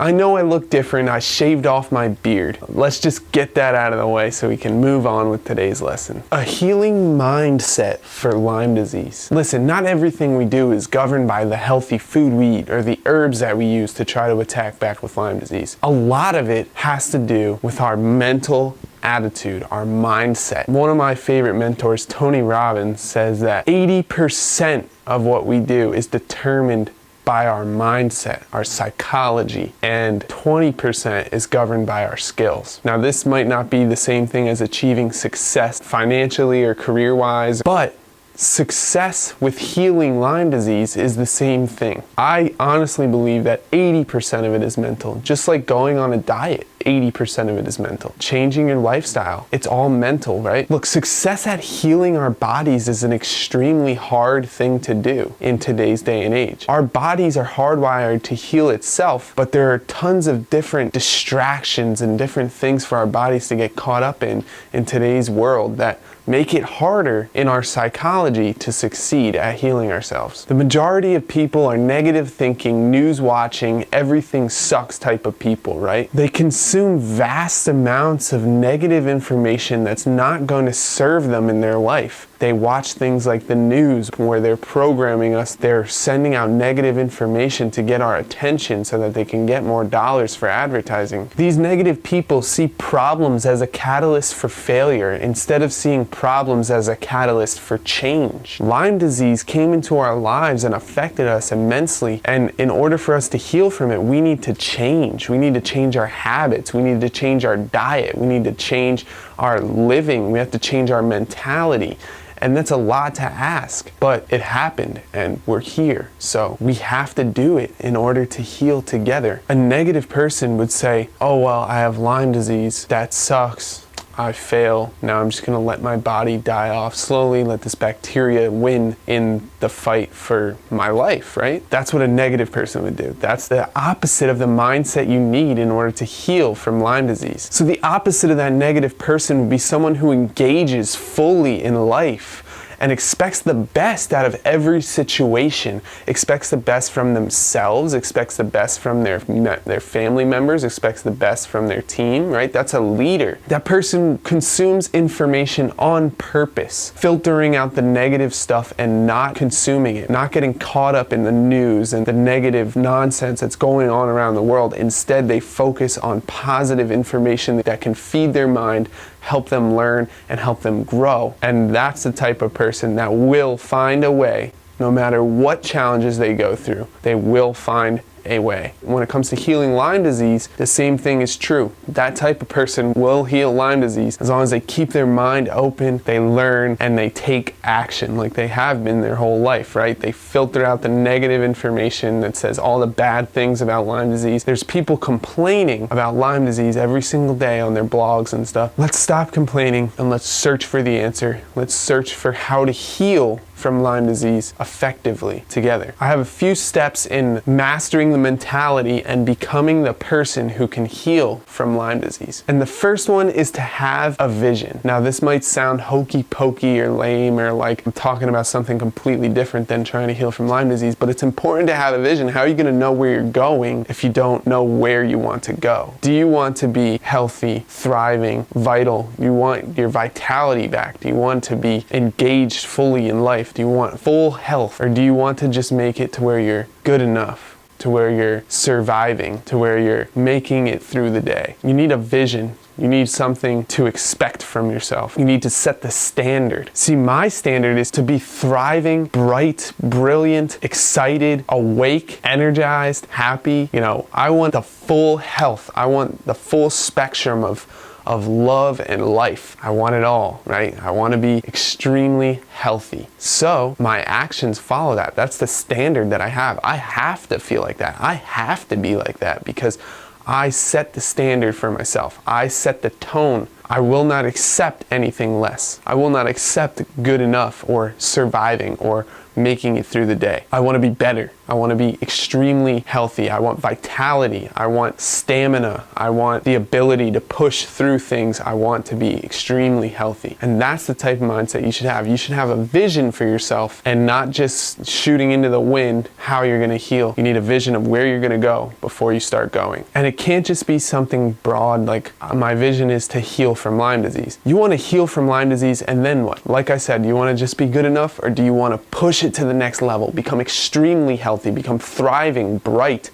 I know I look different. I shaved off my beard. Let's just get that out of the way so we can move on with today's lesson. A healing mindset for Lyme disease. Listen, not everything we do is governed by the healthy food we eat or the herbs that we use to try to attack back with Lyme disease. A lot of it has to do with our mental attitude, our mindset. One of my favorite mentors, Tony Robbins, says that 80% of what we do is determined by our mindset, our psychology, and 20% is governed by our skills. Now, this might not be the same thing as achieving success financially or career-wise, but success with healing Lyme disease is the same thing. I honestly believe that 80% of it is mental. Just like going on a diet, 80% of it is mental. Changing your lifestyle, it's all mental, right? Look, success at healing our bodies is an extremely hard thing to do in today's day and age. Our bodies are hardwired to heal itself, but there are tons of different distractions and different things for our bodies to get caught up in today's world that make it harder in our psychology to succeed at healing ourselves. The majority of people are negative thinking, news watching, everything sucks type of people, right? They consume vast amounts of negative information that's not going to serve them in their life. They watch things like the news where they're programming us, they're sending out negative information to get our attention so that they can get more dollars for advertising. These negative people see problems as a catalyst for failure instead of seeing problems as a catalyst for change. Lyme disease came into our lives and affected us immensely, and in order for us to heal from it, we need to change. We need to change our habits. We need to change our diet. We need to change our living. We have to change our mentality. And that's a lot to ask, but it happened and we're here. So we have to do it in order to heal together. A negative person would say, oh, well, I have Lyme disease. That sucks. I fail. Now I'm just going to let my body die off slowly, let this bacteria win in the fight for my life, right? That's what a negative person would do. That's the opposite of the mindset you need in order to heal from Lyme disease. So the opposite of that negative person would be someone who engages fully in life and expects the best out of every situation, expects the best from themselves, expects the best from their family members, expects the best from their team, right? That's a leader. That person consumes information on purpose, filtering out the negative stuff and not consuming it, not getting caught up in the news and the negative nonsense that's going on around the world. Instead, they focus on positive information that can feed their mind, help them learn, and help them grow. And that's the type of person that will find a way, no matter what challenges they go through, they will find a way. When it comes to healing Lyme disease, the same thing is true. That type of person will heal Lyme disease as long as they keep their mind open, they learn, and they take action like they have been their whole life, right? They filter out the negative information that says all the bad things about Lyme disease. There's people complaining about Lyme disease every single day on their blogs and stuff. Let's stop complaining and let's search for the answer. Let's search for how to heal from Lyme disease effectively together. I have a few steps in mastering the mentality and becoming the person who can heal from Lyme disease. And the first one is to have a vision. Now, this might sound hokey pokey or lame or like I'm talking about something completely different than trying to heal from Lyme disease, but it's important to have a vision. How are you going to know where you're going if you don't know where you want to go? Do you want to be healthy, thriving, vital? Do you want your vitality back? Do you want to be engaged fully in life? Do you want full health? Or do you want to just make it to where you're good enough, to where you're surviving, to where you're making it through the day? You need a vision. You need something to expect from yourself. You need to set the standard. See, my standard is to be thriving, bright, brilliant, excited, awake, energized, happy. I want the full health. I want the full spectrum of love and life. I want it all, right? I want to be extremely healthy. So my actions follow that. That's the standard that I have. I have to feel like that. I have to be like that because I set the standard for myself. I set the tone. I will not accept anything less. I will not accept good enough or surviving or making it through the day. I want to be better. I want to be extremely healthy. I want vitality. I want stamina. I want the ability to push through things. I want to be extremely healthy. And that's the type of mindset you should have. You should have a vision for yourself and not just shooting into the wind how you're going to heal. You need a vision of where you're going to go before you start going. And it can't just be something broad like my vision is to heal from Lyme disease. You want to heal from Lyme disease and then what? Like I said, do you want to just be good enough, or do you want to push it to the next level, become extremely healthy, become thriving, bright,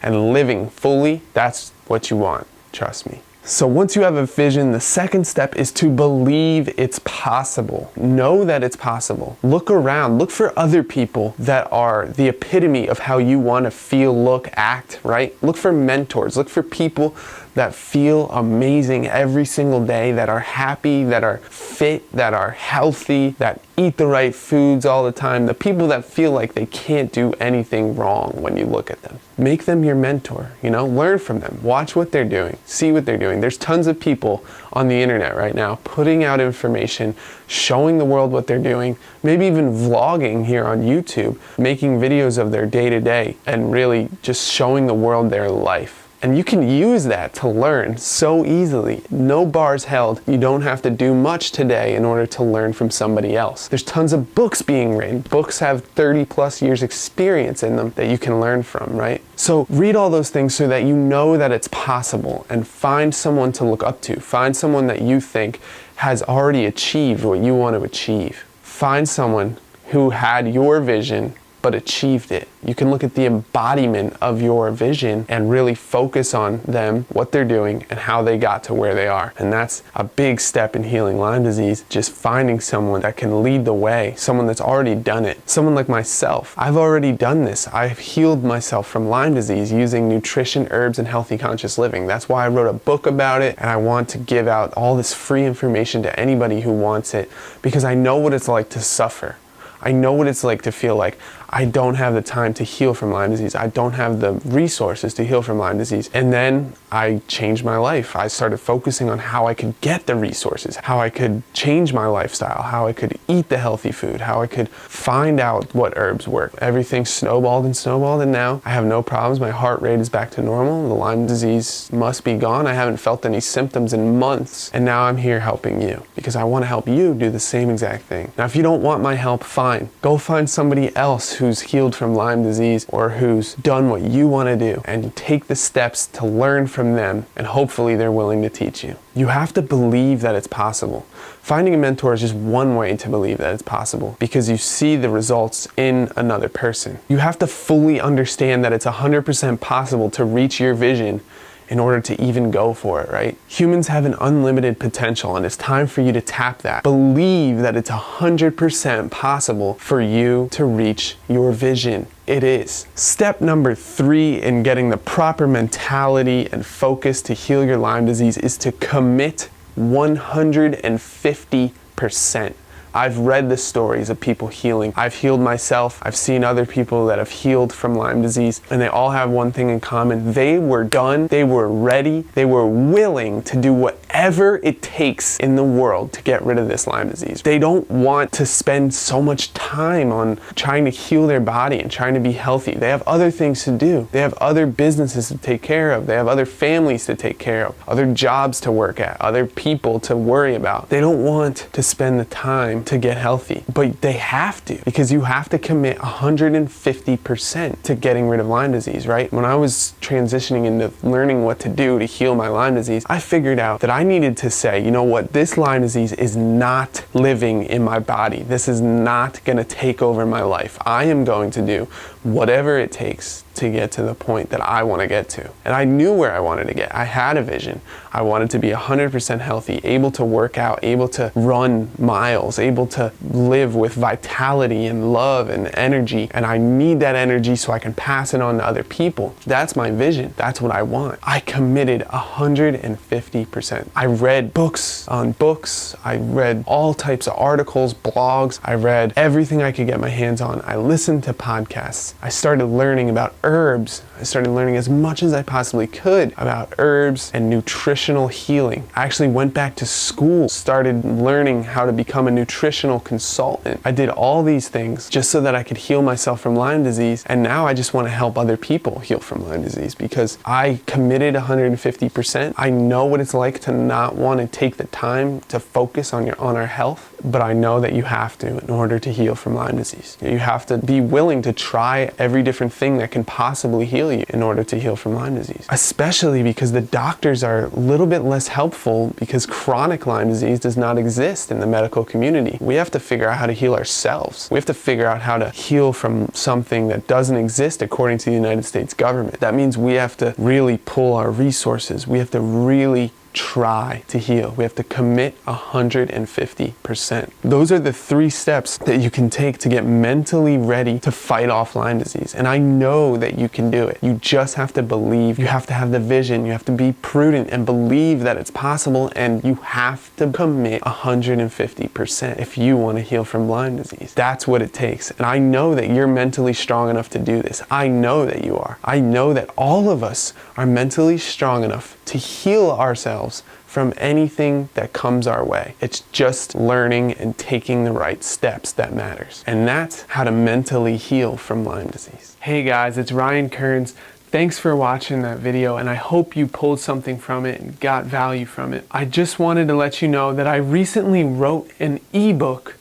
and living fully? That's what you want, trust me. So once you have a vision, the second step is to believe it's possible. Know that it's possible. Look around. Look for other people that are the epitome of how you want to feel, look, act, right? Look for mentors. Look for people that feel amazing every single day, that are happy, that are fit, that are healthy, that eat the right foods all the time. The people that feel like they can't do anything wrong when you look at them. Make them your mentor, learn from them. Watch what they're doing. See what they're doing. There's tons of people on the internet right now putting out information, showing the world what they're doing, maybe even vlogging here on YouTube, making videos of their day-to-day and really just showing the world their life. And you can use that to learn so easily. No bars held. You don't have to do much today in order to learn from somebody else. There's tons of books being written. Books have 30 plus years experience in them that you can learn from, right? So read all those things so that you know that it's possible, and find someone to look up to. Find someone that you think has already achieved what you want to achieve. Find someone who had your vision but achieved it. You can look at the embodiment of your vision and really focus on them, what they're doing, and how they got to where they are. And that's a big step in healing Lyme disease, just finding someone that can lead the way, someone that's already done it. Someone like myself. I've already done this. I've healed myself from Lyme disease using nutrition, herbs, and healthy conscious living. That's why I wrote a book about it, and I want to give out all this free information to anybody who wants it, because I know what it's like to suffer. I know what it's like to feel like I don't have the time to heal from Lyme disease. I don't have the resources to heal from Lyme disease. And then I changed my life. I started focusing on how I could get the resources, how I could change my lifestyle, how I could eat the healthy food, how I could find out what herbs work. Everything snowballed, and now I have no problems. My heart rate is back to normal. The Lyme disease must be gone. I haven't felt any symptoms in months. And now I'm here helping you because I want to help you do the same exact thing. Now, if you don't want my help, fine. Go find somebody else who's healed from Lyme disease or who's done what you want to do, and take the steps to learn from them, and hopefully they're willing to teach you. You have to believe that it's possible. Finding a mentor is just one way to believe that it's possible, because you see the results in another person. You have to fully understand that it's 100% possible to reach your vision in order to even go for it, right? Humans have an unlimited potential, and it's time for you to tap that. Believe that it's 100% possible for you to reach your vision. It is. Step number 3 in getting the proper mentality and focus to heal your Lyme disease is to commit 150%. I've read the stories of people healing. I've healed myself. I've seen other people that have healed from Lyme disease, and they all have one thing in common. They were done, they were ready, they were willing to do whatever it takes in the world to get rid of this Lyme disease. They don't want to spend so much time on trying to heal their body and trying to be healthy. They have other things to do. They have other businesses to take care of. They have other families to take care of, other jobs to work at, other people to worry about. They don't want to spend the time to get healthy, but they have to, because you have to commit 150% to getting rid of Lyme disease, right? When I was transitioning into learning what to do to heal my Lyme disease, I figured out that I needed to say, you know what, this Lyme disease is not living in my body. This is not going to take over my life. I am going to do whatever it takes to get to the point that I want to get to. And I knew where I wanted to get. I had a vision. I wanted to be 100% healthy, able to work out, able to run miles, able to live with vitality and love and energy. And I need that energy so I can pass it on to other people. That's my vision. That's what I want. I committed 150%. I read books on books. I read all types of articles, blogs. I read everything I could get my hands on. I listened to podcasts. I started learning about herbs. I started learning as much as I possibly could about herbs and nutritional healing. I actually went back to school, started learning how to become a nutritional consultant. I did all these things just so that I could heal myself from Lyme disease, and now I just want to help other people heal from Lyme disease because I committed 150%. I know what it's like to not want to take the time to focus on our health, but I know that you have to in order to heal from Lyme disease. You have to be willing to try every different thing that can possibly heal you in order to heal from Lyme disease. Especially because the doctors are a little bit less helpful because chronic Lyme disease does not exist in the medical community. We have to figure out how to heal ourselves. We have to figure out how to heal from something that doesn't exist according to the United States government. That means we have to really pull our resources. We have to really try to heal. We have to commit 150%. Those are the 3 steps that you can take to get mentally ready to fight off Lyme disease. And I know that you can do it. You just have to believe. You have to have the vision. You have to be prudent and believe that it's possible, and you have to commit 150% if you want to heal from Lyme disease. That's what it takes. And I know that you're mentally strong enough to do this. I know that you are. I know that all of us are mentally strong enough to heal ourselves from anything that comes our way. It's just learning and taking the right steps that matters. And that's how to mentally heal from Lyme disease. Hey guys, it's Ryan Kearns. Thanks for watching that video, and I hope you pulled something from it and got value from it. I just wanted to let you know that I recently wrote an ebook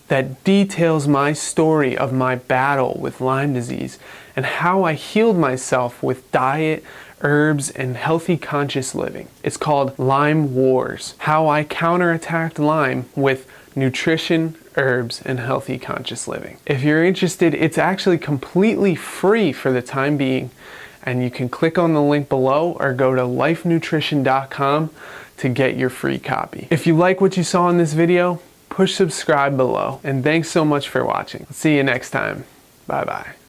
that details my story of my battle with Lyme disease and how I healed myself with diet, herbs, and healthy conscious living. It's called Lyme Wars: How I Counterattacked Lyme with Nutrition, Herbs, and Healthy Conscious Living. If you're interested, it's actually completely free for the time being, and you can click on the link below or go to lifenutrition.com to get your free copy. If you like what you saw in this video, push subscribe below, and thanks so much for watching. See you next time. Bye bye.